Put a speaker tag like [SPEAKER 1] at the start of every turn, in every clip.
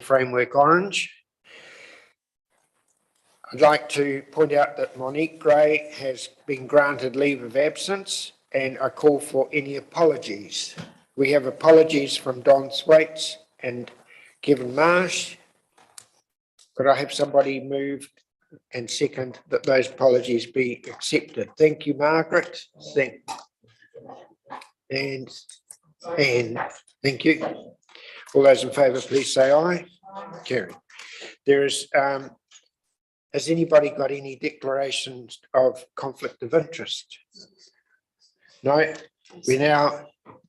[SPEAKER 1] Framework Orange. I'd like to point out that Monique Gray has been granted leave of absence, and I call for any apologies. We have apologies from Don Thwaites and Kevin Marsh. Could I have somebody move and second that those apologies be accepted? Thank you, Margaret. And thank you. All those in favour, please say aye. Carry. There is, has anybody got any declarations of conflict of interest? No. We now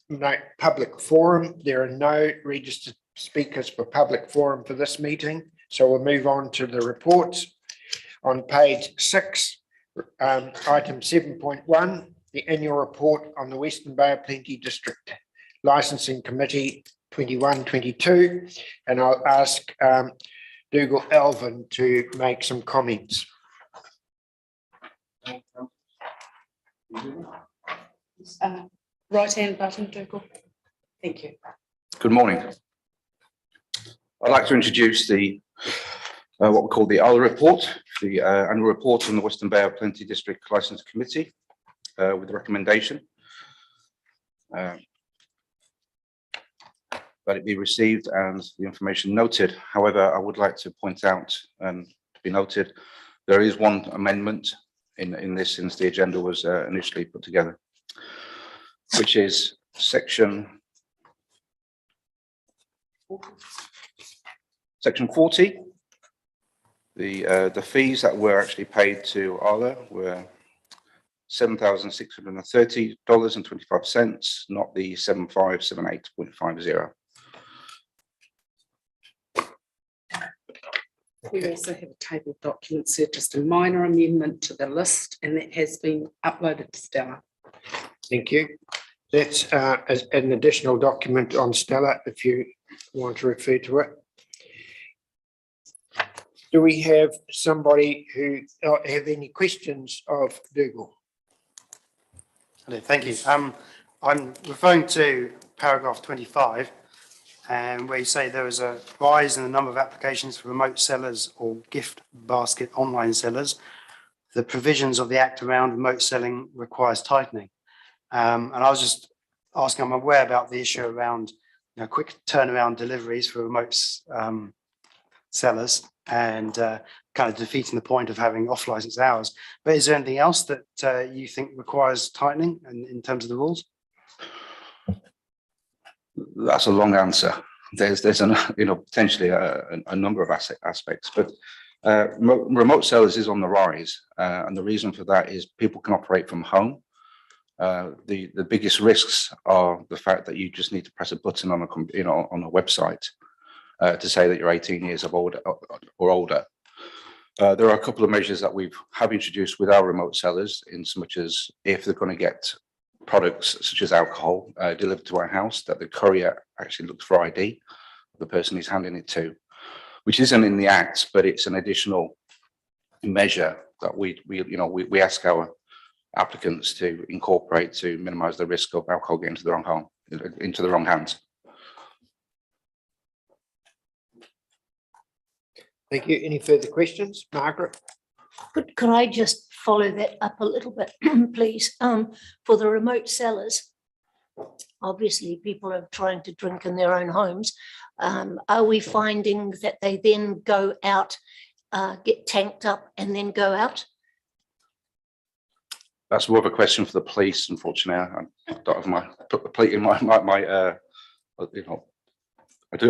[SPEAKER 1] note public forum. There are no registered speakers for public forum for this meeting. So we'll move on to the reports. On page 6, item 7.1, the annual report on the Western Bay of Plenty District Licensing Committee 21-22, and I'll ask Dougal Alvin to make some comments.
[SPEAKER 2] Right hand button, Dougal. Thank you.
[SPEAKER 3] Good morning. I'd like to introduce the what we call the ALA report, the annual report on the Western Bay of Plenty District Licence Committee, with the recommendation that it be received and the information noted. However, I would like to point out and to be noted, there is one amendment in this since the agenda was initially put together, which is section 40. The fees that were actually paid to ALA were $7,630.25, not the 7578.50.
[SPEAKER 2] We also have a table of documents here, just a minor amendment to the list, and that has been uploaded to Stella.
[SPEAKER 1] Thank you. That's an additional document on Stella if you want to refer to it. Do we have somebody who have any questions of Dougal?
[SPEAKER 4] Hello, thank you. I'm referring to paragraph 25, and where you say there was a rise in the number of applications for remote sellers or gift basket online sellers. The provisions of the Act around remote selling requires tightening. And I was just asking, I'm aware about the issue around quick turnaround deliveries for remote sellers and kind of defeating the point of having off license hours. But is there anything else that you think requires tightening in terms of the rules?
[SPEAKER 3] That's a long answer. There's potentially a number of aspects, but remote sellers is on the rise, and the reason for that is people can operate from home. The biggest risks are the fact that you just need to press a button on a website to say that you're 18 years of older or older. There are a couple of measures that we have introduced with our remote sellers, in so much as if they're going to get products such as alcohol delivered to our house, that the courier actually looks for ID of the person he's handing it to, which isn't in the Act, but it's an additional measure that we ask our applicants to incorporate to minimise the risk of alcohol getting into the wrong home, into the wrong hands.
[SPEAKER 1] Thank you. Any further questions, Margaret?
[SPEAKER 5] Could I just follow that up a little bit, please? For the remote sellers, obviously people are trying to drink in their own homes. Are we finding that they then go out, get tanked up and then go out?
[SPEAKER 3] That's more of a question for the police, unfortunately. I don't have my plate in my I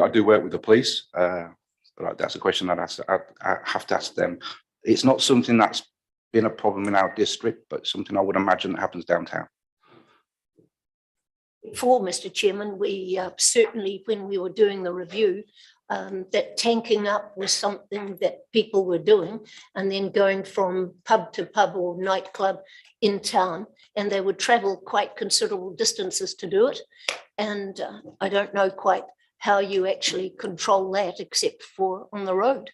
[SPEAKER 3] do work with the police. But that's a question that I have to ask them. It's not something that's been a problem in our district, but something I would imagine that happens downtown.
[SPEAKER 5] Before, Mr. Chairman, we certainly, when we were doing the review, that tanking up was something that people were doing, and then going from pub to pub or nightclub in town, and they would travel quite considerable distances to do it. And I don't know quite how you actually control that, except for on the road.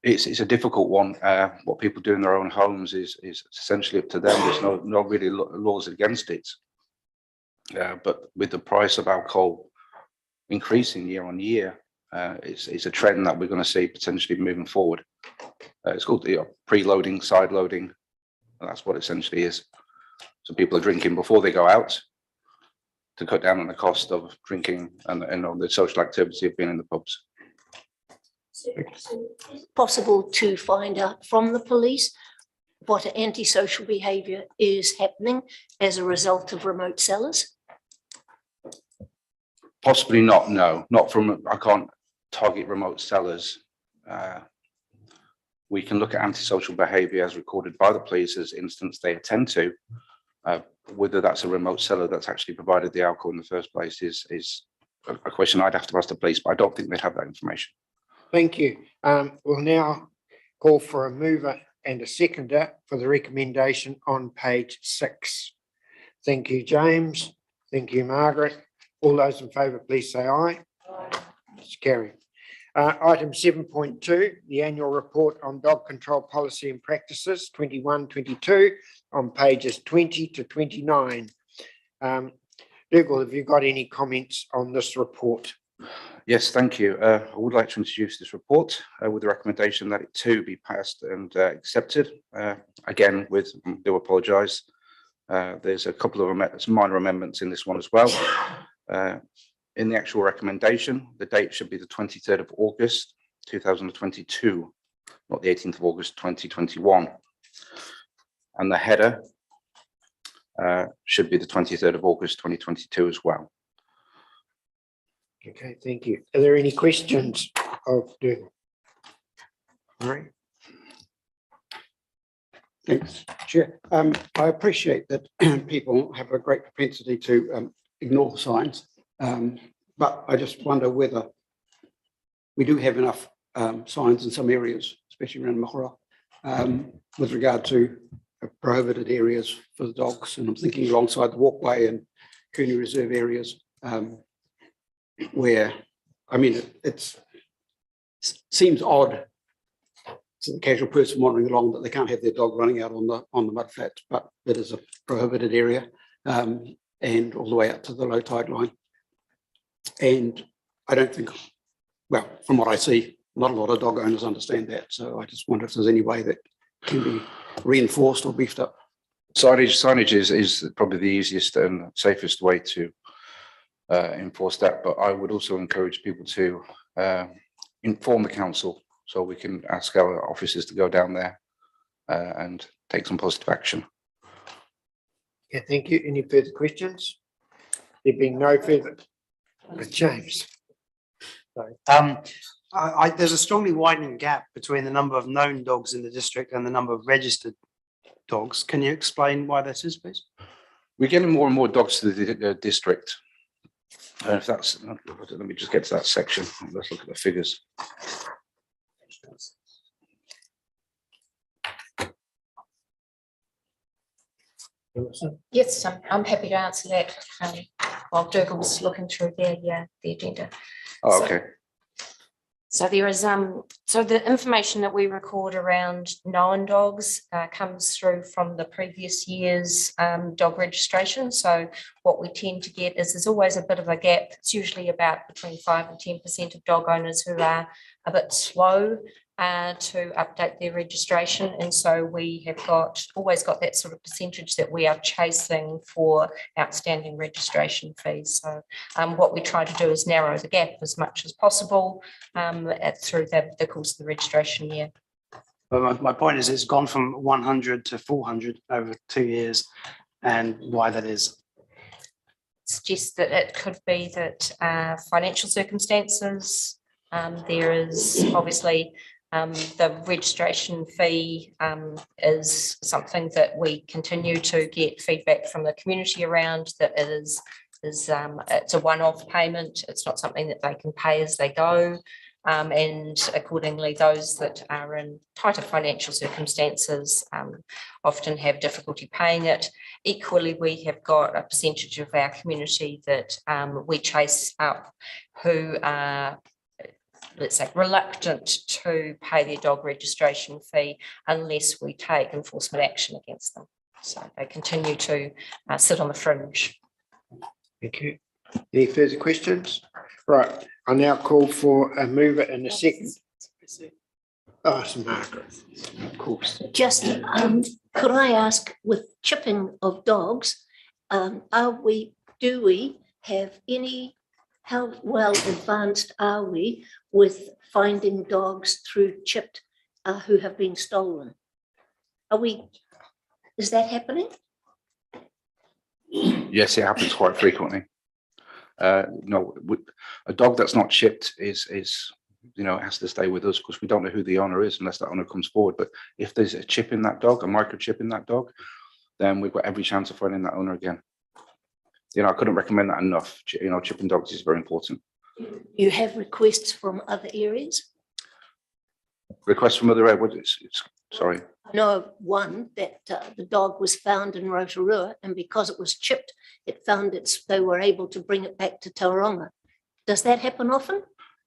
[SPEAKER 3] It's a difficult one. What people do in their own homes is essentially up to them. There's no really laws against it. But with the price of alcohol increasing year on year, It's a trend that we're going to see potentially moving forward. It's called preloading, side loading. And that's what it essentially is. So people are drinking before they go out to cut down on the cost of drinking and on the social activity of being in the pubs.
[SPEAKER 5] Possible to find out from the police what antisocial behaviour is happening as a result of remote cellars?
[SPEAKER 3] Possibly not, no, not from, I can't target remote cellars. We can look at antisocial behaviour as recorded by the police as instance they attend to. Whether that's a remote cellar that's actually provided the alcohol in the first place is a question I'd have to ask the police, but I don't think they'd have that information.
[SPEAKER 1] Thank you. We'll now call for a mover and a seconder for the recommendation on page 6. Thank you, James. Thank you, Margaret. All those in favour, please say aye. It's carried. Item 7.2, the annual report on dog control policy and practices 21-22 on pages 20 to 29. Dougal, have you got any comments on this report?
[SPEAKER 3] Yes, thank you. I would like to introduce this report with the recommendation that it too be passed and accepted. Again, I do apologise. There's a couple of minor amendments in this one as well. In the actual recommendation, the date should be the 23rd of August, 2022, not the 18th of August, 2021. And the header should be the 23rd of August, 2022 as well.
[SPEAKER 1] Okay, thank you. Are there any questions of Dougal? All right.
[SPEAKER 6] Thanks, Chair. I appreciate that people have a great propensity to ignore signs, but I just wonder whether we do have enough signs in some areas, especially around Mahara, with regard to prohibited areas for the dogs. And I'm thinking alongside the walkway and Cooney Reserve areas, where, I mean, it seems odd to the casual person wandering along that they can't have their dog running out on the mud flats, but it is a prohibited area, and all the way up to the low tide line. And I don't think, well, from what I see, not a lot of dog owners understand that. So I just wonder if there's any way that can be reinforced or beefed up.
[SPEAKER 3] Signage is probably the easiest and safest way to enforce that, but I would also encourage people to inform the council so we can ask our officers to go down there and take some positive action.
[SPEAKER 1] Yeah, thank you. Any further questions? There being no further. James.
[SPEAKER 4] Sorry. There's a strongly widening gap between the number of known dogs in the district and the number of registered dogs. Can you explain why this is, please?
[SPEAKER 3] We're getting more and more dogs to the district. If that's, let me just get to that section. Let's look at the figures.
[SPEAKER 7] Yes, I'm happy to answer that while Dougal was looking through the agenda.
[SPEAKER 3] Oh, okay.
[SPEAKER 7] So there is so the information that we record around known dogs comes through from the previous year's dog registration. So what we tend to get is there's always a bit of a gap. It's usually about between 5 and 10% of dog owners who are a bit slow to update their registration, and so we have always got that sort of percentage that we are chasing for outstanding registration fees. So what we try to do is narrow the gap as much as possible through the course of the registration year.
[SPEAKER 4] Well, my point is it's gone from 100 to 400 over 2 years, and why that is.
[SPEAKER 7] Suggest that it could be that financial circumstances. There is obviously the registration fee is something that we continue to get feedback from the community around, that it is it's a one-off payment. It's not something that they can pay as they go. And accordingly, those that are in tighter financial circumstances often have difficulty paying it. Equally, we have got a percentage of our community that we chase up who are, let's say, reluctant to pay their dog registration fee unless we take enforcement action against them. So they continue to sit on the fringe.
[SPEAKER 1] Thank you. Any further questions? Right, I now call for a mover and a second. Oh, it's Margaret, of course.
[SPEAKER 5] Just, could I ask with chipping of dogs, do we have any, how well advanced are we with finding dogs through chipped, who have been stolen? Is that happening?
[SPEAKER 3] Yes, it happens quite frequently. No, a dog that's not chipped is, it has to stay with us because we don't know who the owner is unless that owner comes forward. But if there's a chip in that dog, a microchip in that dog, then we've got every chance of finding that owner again. I couldn't recommend that enough. Chipping dogs is very important.
[SPEAKER 5] You have requests from other areas?
[SPEAKER 3] Request from other areas, sorry.
[SPEAKER 5] I know one that the dog was found in Rotorua, and because it was chipped, they were able to bring it back to Tauranga. Does that happen often?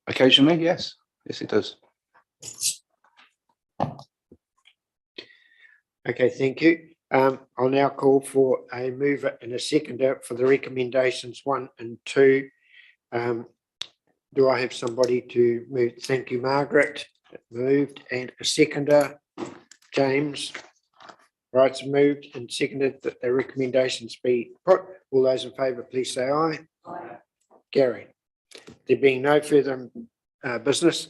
[SPEAKER 3] Occasionally, yes. Yes, it does.
[SPEAKER 1] Okay, thank you. I'll now call for a mover and a seconder for the recommendations 1 and 2. Do I have somebody to move? Thank you, Margaret. Moved, and a seconder, James. Right, it's moved and seconded that the recommendations be put. All those in favour, please say aye. Aye. Gary. There being no further business,